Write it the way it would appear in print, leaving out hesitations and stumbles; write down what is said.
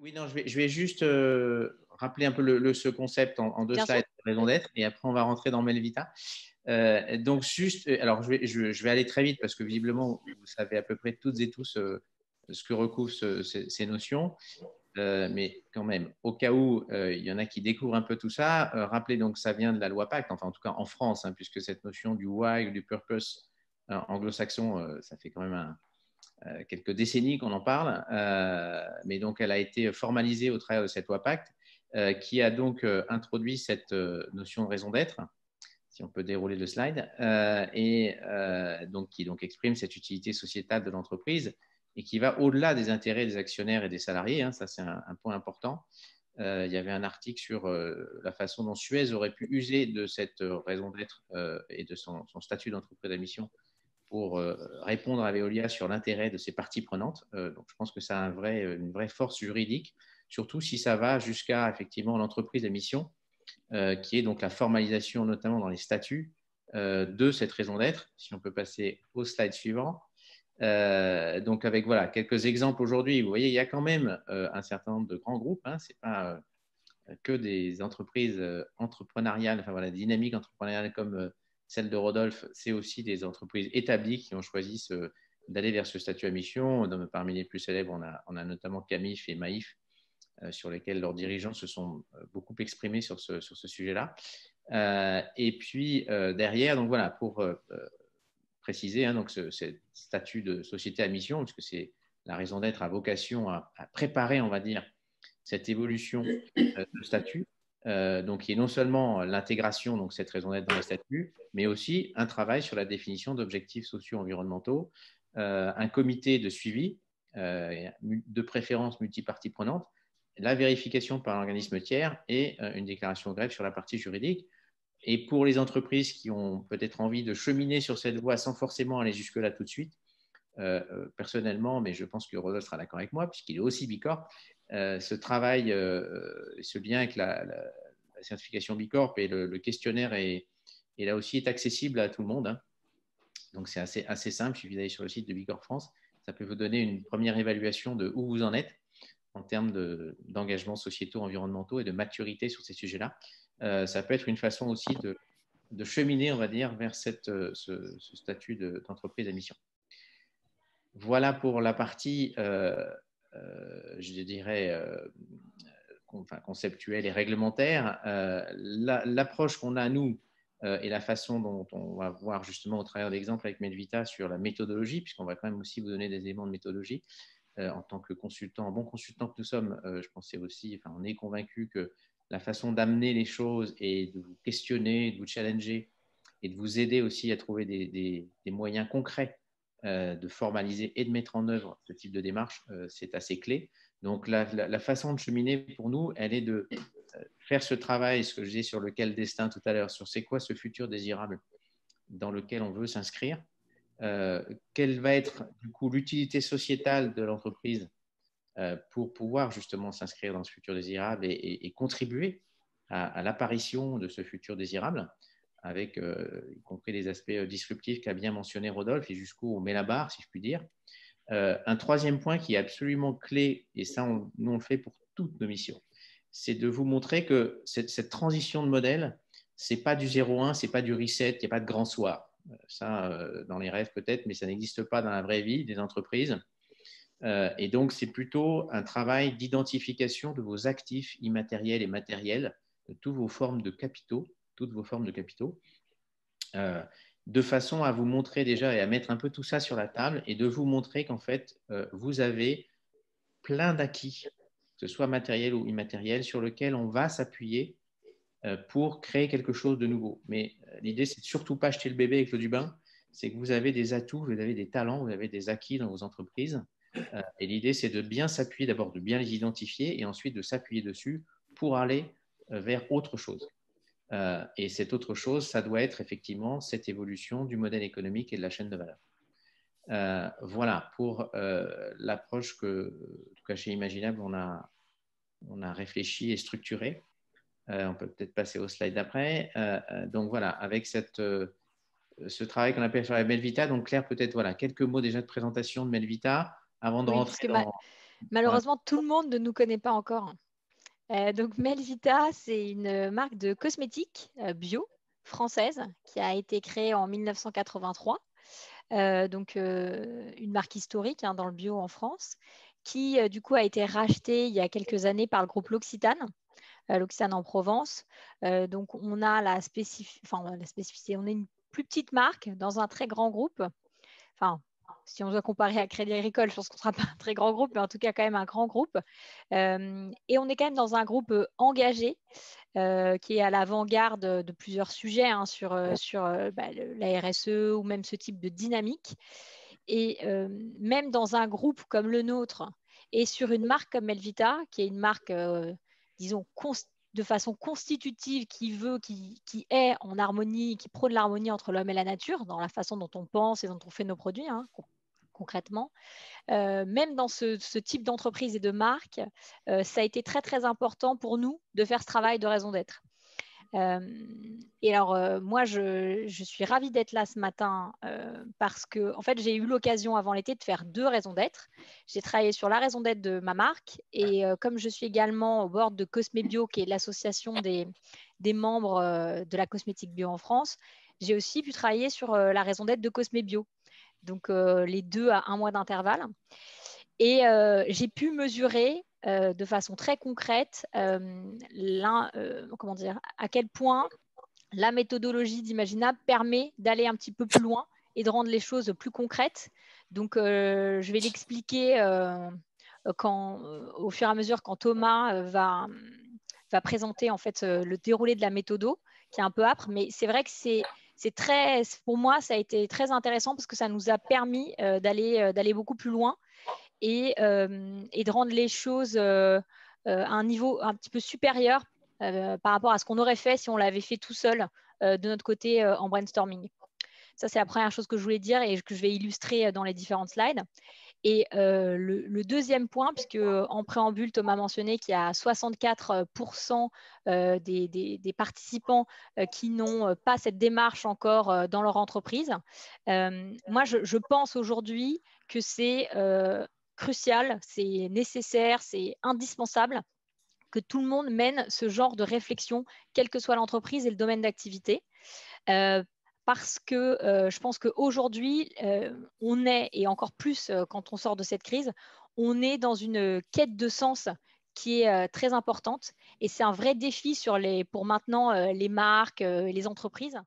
Oui, non, je vais juste rappeler un peu ce concept en deux Bien sûr. slides, raison d'être, et après on va rentrer dans Melvita. Donc juste, alors je vais aller très vite parce que visiblement vous savez à peu près toutes et tous ce que recouvrent ces notions. Mais quand même, au cas où il y en a qui découvrent un peu tout ça, rappelez donc que ça vient de la loi Pacte, enfin en tout cas en France, hein, puisque cette notion du why ou du purpose anglo-saxon, ça fait quand même quelques décennies qu'on en parle, mais donc elle a été formalisée au travers de cette loi Pacte, qui a donc introduit cette notion de raison d'être, si on peut dérouler le slide, et donc qui donc exprime cette utilité sociétale de l'entreprise et qui va au-delà des intérêts des actionnaires et des salariés. Hein, ça, c'est un point important. Il y avait un article sur la façon dont Suez aurait pu user de cette raison d'être et de son statut d'entreprise à mission pour répondre à Veolia sur l'intérêt de ses parties prenantes. Donc, je pense que ça a une vraie force juridique, surtout si ça va jusqu'à effectivement l'entreprise à mission, qui est donc la formalisation, notamment dans les statuts, de cette raison d'être. Si on peut passer au slide suivant. Donc, avec voilà, quelques exemples aujourd'hui, vous voyez, il y a quand même un certain nombre de grands groupes. Hein, ce n'est pas que des entreprises entrepreneuriales, enfin voilà, dynamiques entrepreneuriales comme celle de Rodolphe, c'est aussi des entreprises établies qui ont choisi d'aller vers ce statut à mission. Parmi les plus célèbres, on a notamment Camif et Maïf, sur lesquels leurs dirigeants se sont beaucoup exprimés sur ce sujet-là. Et puis derrière, donc voilà, pour préciser, hein, donc ce statut de société à mission, puisque c'est la raison d'être à vocation à préparer, on va dire, cette évolution de statut, donc qui est non seulement l'intégration, donc cette raison d'être dans les statuts, mais aussi un travail sur la définition d'objectifs sociaux environnementaux, un comité de suivi, de préférence multipartie prenante, la vérification par l'organisme tiers et une déclaration de grève sur la partie juridique. Et pour les entreprises qui ont peut-être envie de cheminer sur cette voie sans forcément aller jusque-là tout de suite, personnellement, mais je pense que Rodolphe sera d'accord avec moi, puisqu'il est aussi Bicorp, ce travail, ce lien avec la certification Bicorp et le questionnaire est là aussi est accessible à tout le monde. Hein. Donc c'est assez simple, il suffit d'aller sur le site de Bicorp France. Ça peut vous donner une première évaluation de où vous en êtes en termes d'engagement sociétaux, environnementaux et de maturité sur ces sujets-là. Ça peut être une façon aussi de cheminer, on va dire, vers ce statut d'entreprise à mission. Voilà pour la partie, je dirais, conceptuelle et réglementaire. L'approche qu'on a, nous, et la façon dont on va voir justement au travers d'exemples avec Melvita sur la méthodologie, puisqu'on va quand même aussi vous donner des éléments de méthodologie, en tant que consultant, bon consultant que nous sommes, je pensais aussi, enfin, on est convaincu que la façon d'amener les choses et de vous questionner, de vous challenger et de vous aider aussi à trouver des moyens concrets de formaliser et de mettre en œuvre ce type de démarche, c'est assez clé. Donc la façon de cheminer pour nous, elle est de faire ce travail, ce que je disais sur lequel destin tout à l'heure, sur c'est quoi ce futur désirable dans lequel on veut s'inscrire, quelle va être du coup l'utilité sociétale de l'entreprise pour pouvoir justement s'inscrire dans ce futur désirable et contribuer à l'apparition de ce futur désirable, avec y compris les aspects disruptifs qu'a bien mentionné Rodolphe et jusqu'où on met la barre, si je puis dire. Un troisième point qui est absolument clé, et ça, nous on le fait pour toutes nos missions, c'est de vous montrer que cette transition de modèle, c'est pas du 0-1, c'est pas du reset, il n'y a pas de grand soir. Ça, dans les rêves peut-être, mais ça n'existe pas dans la vraie vie des entreprises. Et donc, c'est plutôt un travail d'identification de vos actifs immatériels et matériels, de toutes vos formes de capitaux, de façon à vous montrer déjà et à mettre un peu tout ça sur la table et de vous montrer qu'en fait, vous avez plein d'acquis, que ce soit matériel ou immatériel, sur lequel on va s'appuyer pour créer quelque chose de nouveau. Mais l'idée, c'est de surtout pas jeter le bébé avec l'eau du bain, c'est que vous avez des atouts, vous avez des talents, vous avez des acquis dans vos entreprises. Et l'idée, c'est de bien s'appuyer, d'abord de bien les identifier et ensuite de s'appuyer dessus pour aller vers autre chose. Et cette autre chose, ça doit être effectivement cette évolution du modèle économique et de la chaîne de valeur. Voilà pour l'approche que, en tout cas chez Imaginable, on a réfléchi et structuré. On peut peut-être passer au slide d'après. Donc voilà, avec ce travail qu'on appelle sur la Melvita. Donc Claire, peut-être voilà, quelques mots déjà de présentation de Melvita avant de Oui, rentrer puisque dans Ouais. Malheureusement, tout le monde ne nous connaît pas encore. Donc Melvita, c'est une marque de cosmétiques bio française qui a été créée en 1983. Une marque historique hein, dans le bio en France, qui du coup a été rachetée il y a quelques années par le groupe L'Occitane, l'Occitane en Provence. Donc on a la spécificité, on est une plus petite marque dans un très grand groupe. Enfin, si on doit comparer à Crédit Agricole, je pense qu'on ne sera pas un très grand groupe, mais en tout cas quand même un grand groupe. Et on est quand même dans un groupe engagé qui est à l'avant-garde de plusieurs sujets hein, la RSE ou même ce type de dynamique. Et même dans un groupe comme le nôtre et sur une marque comme Melvita, qui est une marque, disons, de façon constitutive qui est en harmonie, qui prône l'harmonie entre l'homme et la nature dans la façon dont on pense et dont on fait nos produits, hein, concrètement. Même dans ce type d'entreprise et de marque, ça a été très, très important pour nous de faire ce travail de raison d'être. Et alors, moi, je suis ravie d'être là ce matin parce que, en fait, j'ai eu l'occasion avant l'été de faire 2 raisons d'être. J'ai travaillé sur la raison d'être de ma marque et comme je suis également au board de Cosmébio, qui est l'association des membres de la cosmétique bio en France, j'ai aussi pu travailler sur la raison d'être de Cosmébio. Donc, les deux à 1 mois d'intervalle. Et j'ai pu mesurer de façon très concrète comment dire, à quel point la méthodologie d'Imaginable permet d'aller un petit peu plus loin et de rendre les choses plus concrètes. Donc, je vais l'expliquer au fur et à mesure quand Thomas va présenter en fait le déroulé de la méthodo, qui est un peu âpre, mais c'est vrai que pour moi, ça a été très intéressant parce que ça nous a permis d'aller beaucoup plus loin et de rendre les choses à un niveau un petit peu supérieur par rapport à ce qu'on aurait fait si on l'avait fait tout seul de notre côté en brainstorming. Ça, c'est la première chose que je voulais dire et que je vais illustrer dans les différentes slides. Et le deuxième point, puisque en préambule, Thomas a mentionné qu'il y a 64% des participants qui n'ont pas cette démarche encore dans leur entreprise. Moi, je pense aujourd'hui que c'est crucial, c'est nécessaire, c'est indispensable que tout le monde mène ce genre de réflexion, quelle que soit l'entreprise et le domaine d'activité. Parce que je pense qu'aujourd'hui, on est, et encore plus quand on sort de cette crise, on est dans une quête de sens qui est très importante. Et c'est un vrai défi pour maintenant les marques et les entreprises